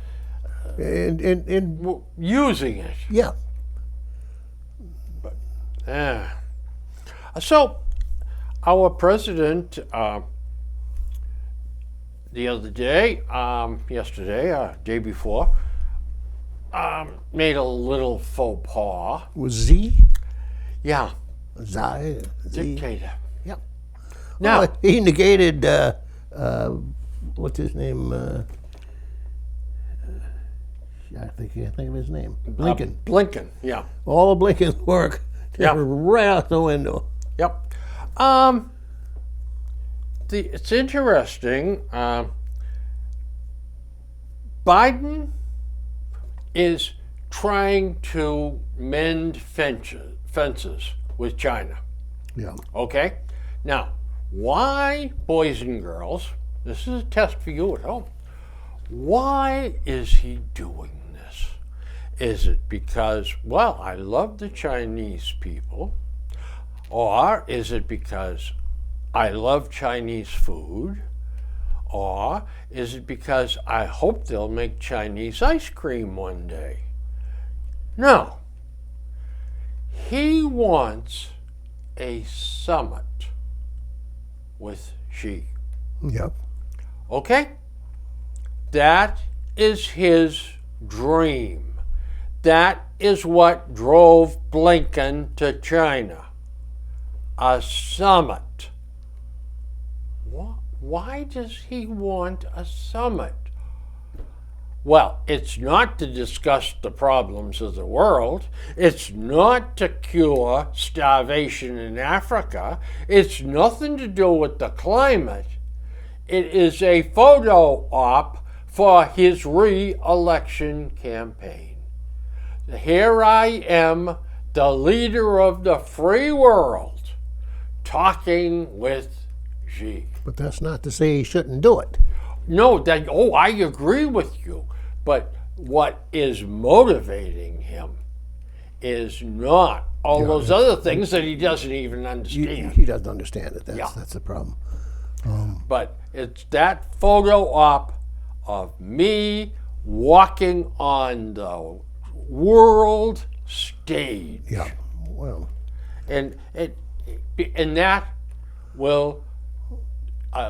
S2: in
S1: using it.
S2: Yeah.
S1: But so our president the other day, yesterday, day before, made a little faux pas.
S2: Was Z?
S1: Yeah.
S2: Z.
S1: Dictator.
S2: Yep.
S1: Now
S2: he negated what's his name? I can't think of his name. Blinken.
S1: Blinken. Yeah.
S2: All of Blinken's work.
S1: Yeah.
S2: Right out the window.
S1: Yep. It's interesting. Biden is trying to mend fences with China.
S2: Yeah.
S1: Okay? Now, why, boys and girls, this is a test for you at home, why is he doing this? Is it because, well, I love the Chinese people? Or is it because I love Chinese food? Or is it because I hope they'll make Chinese ice cream one day? No. He wants a summit with Xi.
S2: Yep.
S1: Okay? That is his dream. That is what drove Blinken to China. A summit. Why does he want a summit? Well, it's not to discuss the problems of the world. It's not to cure starvation in Africa. It's nothing to do with the climate. It is a photo op for his re-election campaign. Here I am, the leader of the free world, talking with Xi.
S2: But that's not to say he shouldn't do it.
S1: No, I agree with you. But what is motivating him is not all those other things that he doesn't even understand.
S2: He doesn't understand it.
S1: Yeah.
S2: That's the problem.
S1: But it's that photo op of me walking on the world stage.
S2: Yeah. Well,
S1: And that will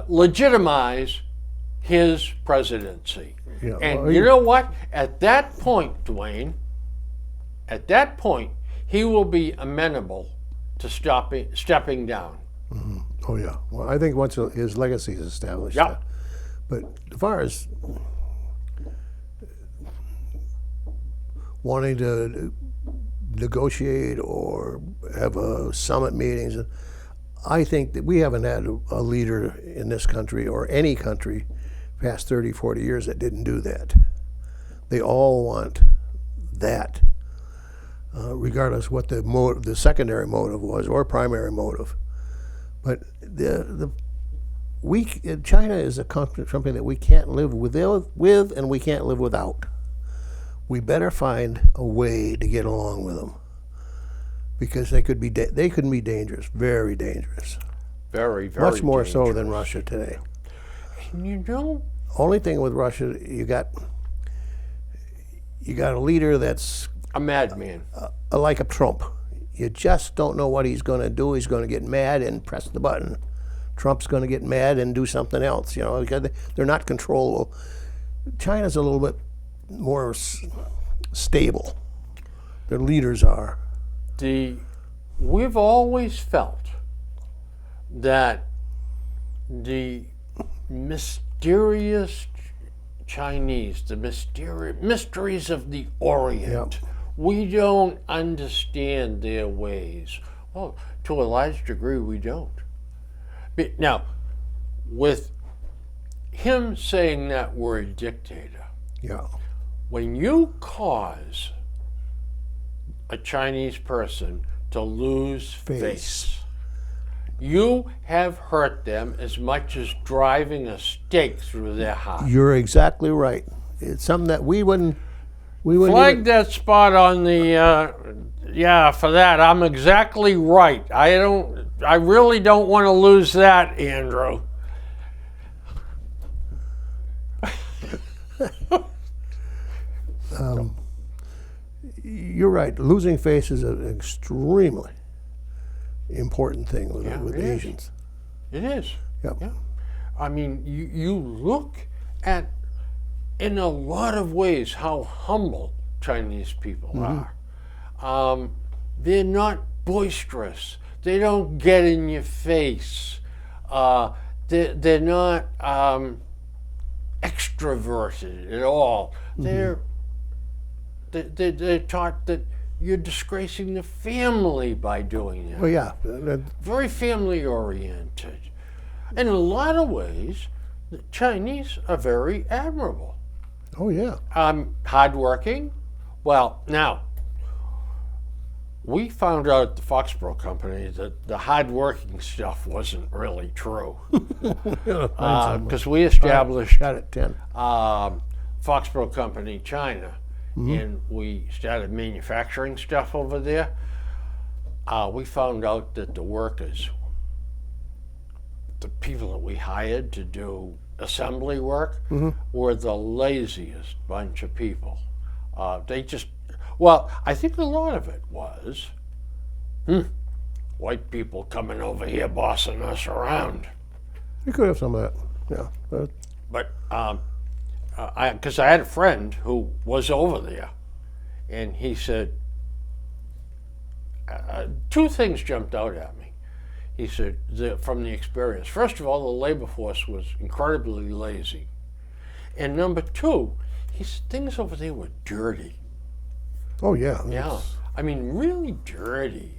S1: legitimize his presidency.
S2: Yeah,
S1: And
S2: well,
S1: you know what? At that point, Dwayne, at that point, he will be amenable to stepping down.
S2: oh yeah. Well, I think once his legacy is established.
S1: Yeah.
S2: But as far as wanting to negotiate or have summit meetings, I think that we haven't had a leader in this country or any country past 30, 40 years that didn't do that. They all want that, regardless what the secondary motive was or primary motive. But China is a company that we can't live with and we can't live without. We better find a way to get along with them, because they can be dangerous, very dangerous.
S1: Very, very
S2: Much more so
S1: dangerous.
S2: than Russia today.
S1: And you know,
S2: Only thing with Russia, you got a leader that's
S1: a madman.
S2: like a Trump. You just don't know what he's going to do. He's going to get mad and press the button. Trump's going to get mad and do something else, because they're not controllable. China's a little bit more stable. Their leaders are.
S1: We've always felt that the mysterious Chinese, the mysteries of the Orient, we don't understand their ways. Well, to a large degree, we don't. Now, with him saying that word dictator,
S2: Yeah.
S1: when you cause a Chinese person to lose face, you have hurt them as much as driving a stake through their heart.
S2: You're exactly right. It's something that we wouldn't
S1: Flag that spot on the, for that. I'm exactly right. I really don't want to lose that, Andrew.
S2: You're right. Losing face is an extremely important thing with
S1: it is.
S2: Asians.
S1: It is.
S2: Yep.
S1: Yeah. I mean, you look at, in a lot of ways, how humble Chinese people are. They're not boisterous. They don't get in your face. They're not extroverted at all. They're taught that you're disgracing the family by doing that.
S2: Well, yeah.
S1: Very family oriented. In a lot of ways, the Chinese are very admirable.
S2: Oh, yeah.
S1: Hardworking. Well, now, we found out at the Foxborough Company that the hardworking stuff wasn't really true. Because we established
S2: Got it, 10.
S1: Foxborough Company China, and we started manufacturing stuff over there. We found out that the workers, the people that we hired to do assembly work, were the laziest bunch of people. They just, I think a lot of it was white people coming over here bossing us around.
S2: You could have some of that, yeah.
S1: But because I had a friend who was over there, and he said, two things jumped out at me. He said, from the experience, first of all, the labor force was incredibly lazy. And number two, he said things over there were dirty.
S2: Oh, yeah.
S1: Yeah. I mean, really dirty.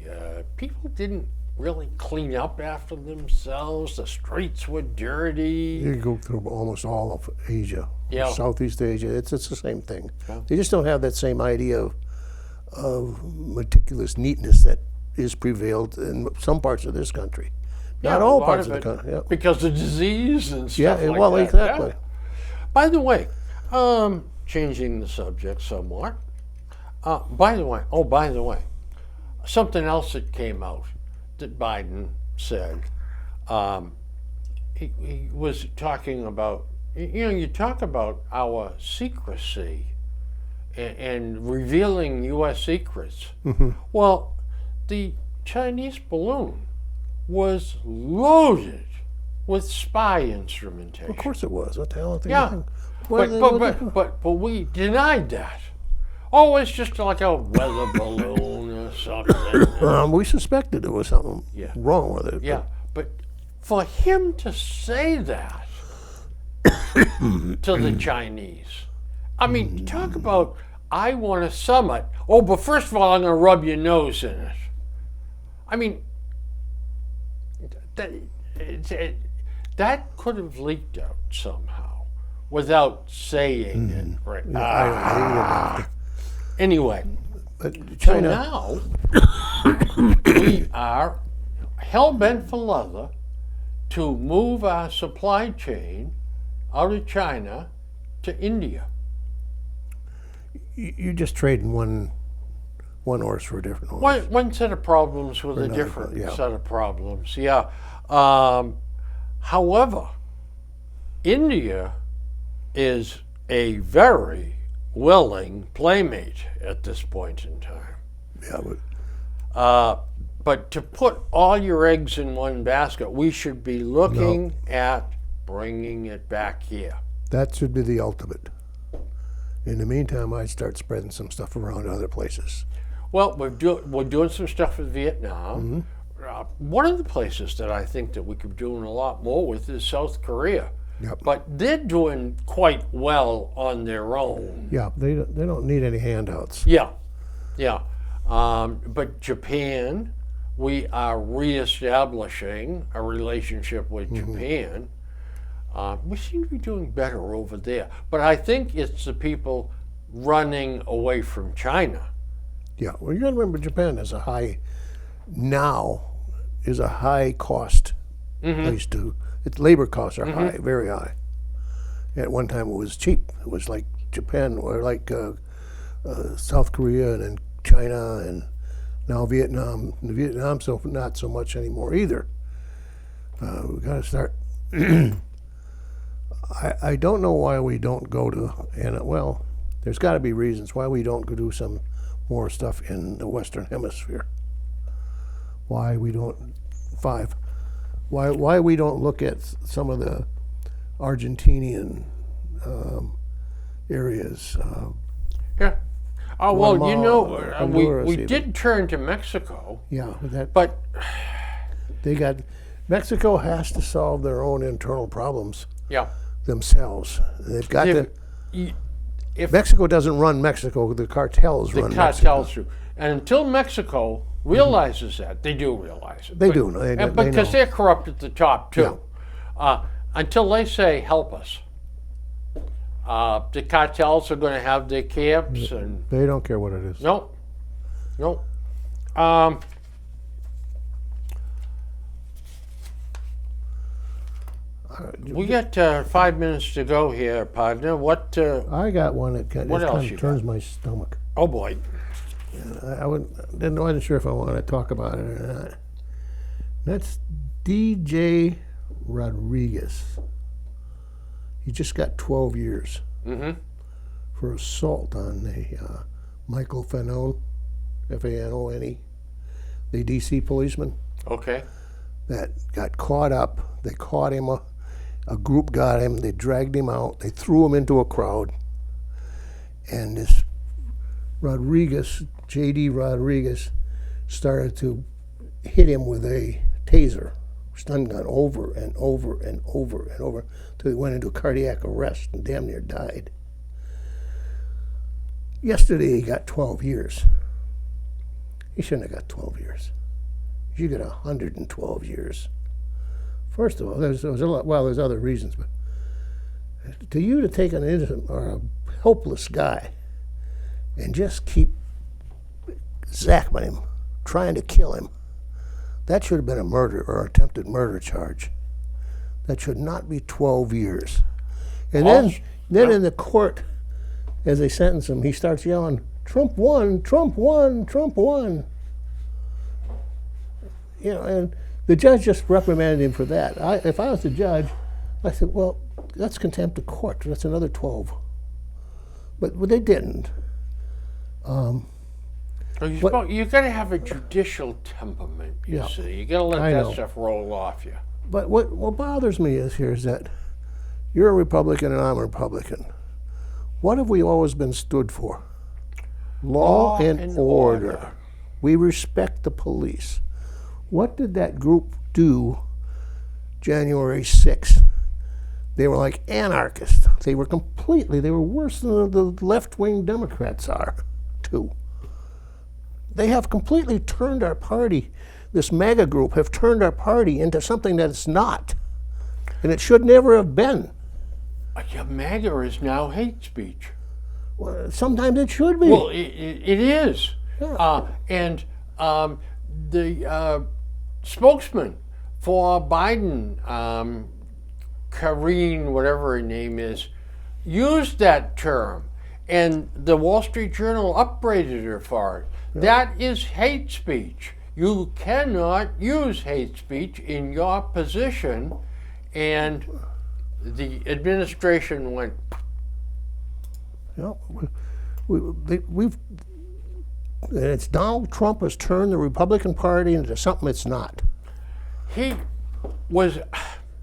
S1: People didn't really clean up after themselves. The streets were dirty.
S2: You go through almost all of Asia, Southeast Asia. It's the same thing.
S1: Yeah.
S2: They just don't have that same idea of meticulous neatness that is prevailed in some parts of this country. Not all parts of the country. Yeah.
S1: Because of disease and stuff like
S2: well,
S1: that.
S2: exactly.
S1: Yeah. By the way, changing the subject somewhat. By the way, something else that came out that Biden said. He was talking about, you talk about our secrecy and revealing U.S. secrets. Well, the Chinese balloon was loaded with spy instrumentation.
S2: Of course it was. What the hell?
S1: Yeah, but we denied that. Oh, it's just like a weather balloon or something.
S2: We suspected there was something wrong with it.
S1: Yeah, but for him to say that to the Chinese, I mean, talk about, I want a summit. Oh, but first of all, I'm going to rub your nose in it. I mean, that could have leaked out somehow without saying it. Right. Anyway,
S2: but China,
S1: so now we are hell-bent for leather to move our supply chain out of China to India.
S2: you're just trading one horse for a different horse.
S1: One set of problems with a different set of problems. Yeah. However, India is a very willing playmate at this point in time.
S2: Yeah,
S1: But to put all your eggs in one basket, we should be looking at bringing it back here.
S2: that should be the ultimate. In the meantime, I'd start spreading some stuff around other places.
S1: Well, we're doing some stuff with Vietnam. One of the places that I think that we could be doing a lot more with is South Korea.
S2: Yep.
S1: But they're doing quite well on their own.
S2: Yeah, they don't need any handouts.
S1: Yeah. But Japan, we are reestablishing a relationship with Japan. We seem to be doing better over there. But I think it's the people running away from China.
S2: Yeah, well, you got to remember Japan is a high cost place to. Its labor costs are high, very high. At one time, it was cheap. It was like Japan or like South Korea and then China and now Vietnam. Vietnam, so not so much anymore either. We got to start. I don't know why we don't go to, and well, there's got to be reasons why we don't go do some more stuff in the Western Hemisphere. Why we don't Why we don't look at some of the Argentinian areas?
S1: Yeah. Oh, well, you know,
S2: Honduras
S1: we
S2: even.
S1: did turn to Mexico,
S2: Yeah,
S1: but
S2: Mexico has to solve their own internal problems
S1: yeah,
S2: themselves. They've got to.
S1: if
S2: Mexico doesn't run Mexico; the cartels run Mexico.
S1: cartels do, and until Mexico realizes that, they do realize it.
S2: They do. They
S1: because
S2: know.
S1: they're corrupt at the top too. Until they say, "Help us," the cartels are going to have their camps, and
S2: They don't care what it is.
S1: no. We got 5 minutes to go here, partner. What?
S2: I got one that kind
S1: What else
S2: of
S1: you
S2: turns my stomach.
S1: Oh boy.
S2: I wasn't sure if I wanted to talk about it or not. That's DJ Rodriguez. He just got 12 years for assault on the Michael Fanone, F-A-N-O-N-E, the D.C. policeman
S1: Okay.
S2: that got caught up. They caught him. A group got him. They dragged him out. They threw him into a crowd. And this Rodriguez, J.D. Rodriguez, started to hit him with a taser, stun gun, over and over and over and over, until he went into cardiac arrest and damn near died. Yesterday he got 12 years. He shouldn't have got 12 years. You get 112 years. First of all, there's other reasons, but to take an innocent or a helpless guy and just keep zapping him, trying to kill him, that should have been a murder or attempted murder charge. That should not be 12 years. And then in the court, as they sentence him, he starts yelling, "Trump won, Trump won, Trump won." you know, and the judge just reprimanded him for that. If I was the judge, I said, well, that's contempt of court. That's another 12. But they didn't.
S1: You got to have a judicial temperament, you
S2: Yeah.
S1: see. You got to let
S2: I
S1: that
S2: know.
S1: stuff roll off you.
S2: But what bothers me is that you're a Republican and I'm a Republican. What have we always been stood for? Law and order. We respect the police. What did that group do January 6th? They were like anarchists. They were worse than the left-wing Democrats are, too. They have completely turned our party, this MAGA group, have turned our party into something that it's not. And it should never have been.
S1: Yeah, MAGA is now hate speech.
S2: Well, sometimes it should be.
S1: Well, it is.
S2: Yeah.
S1: And the spokesman for Biden, Karine, whatever her name is, used that term. And the Wall Street Journal upbraided her for it. Yeah. That is hate speech. You cannot use hate speech in your position. And the administration went.
S2: Yeah, we've. And it's Donald Trump has turned the Republican Party into something it's not.
S1: He was.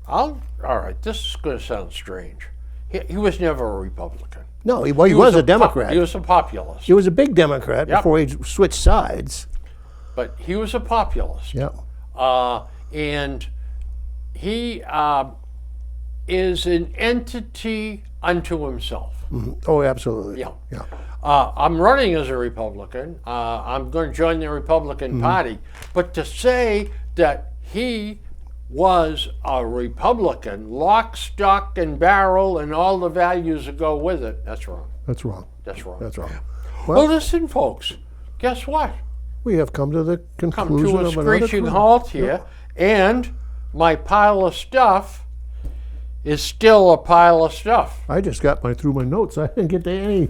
S1: All right, this is going to sound strange. He was never a Republican.
S2: No, he was a Democrat.
S1: He was a populist.
S2: He was a big Democrat before he switched sides.
S1: But he was a populist.
S2: Yeah.
S1: And he is an entity unto himself.
S2: Mm-hmm. Oh, absolutely.
S1: Yeah.
S2: Yeah.
S1: I'm running as a Republican. I'm going to join the Republican Party. But to say that he was a Republican, lock, stock, and barrel, and all the values that go with it, that's wrong.
S2: That's wrong.
S1: That's wrong.
S2: That's wrong.
S1: Well, listen, folks. Guess what?
S2: We have come to the conclusion
S1: Come to a
S2: of another
S1: screeching
S2: career.
S1: halt here, and my pile of stuff is still a pile of stuff.
S2: I just got through my notes. I didn't get to any.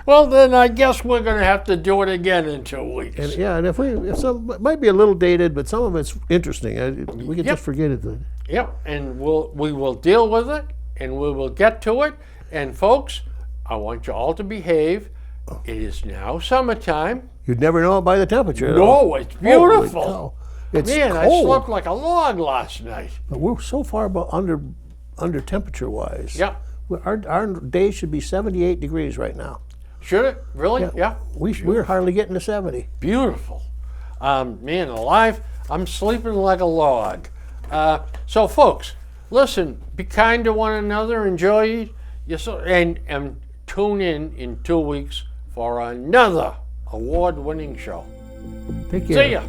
S1: Well, then I guess we're going to have to do it again in 2 weeks.
S2: And if some it might be a little dated, but some of it's interesting. We can just forget it.
S1: Yep, and we will deal with it, and we will get to it. And folks, I want you all to behave. It is now summertime.
S2: You'd never know it by the temperature.
S1: No, it's beautiful.
S2: Holy cow. It's
S1: Man,
S2: cold.
S1: I slept like a log last night.
S2: But we're so far under temperature wise.
S1: Yeah.
S2: Our day should be 78 degrees right now.
S1: Should it? Really? Yeah.
S2: We're hardly getting to 70.
S1: Beautiful. Man alive, I'm sleeping like a log. So, folks, listen, be kind to one another, enjoy yourself, and tune in 2 weeks for another award-winning show.
S2: Take care.
S1: See ya.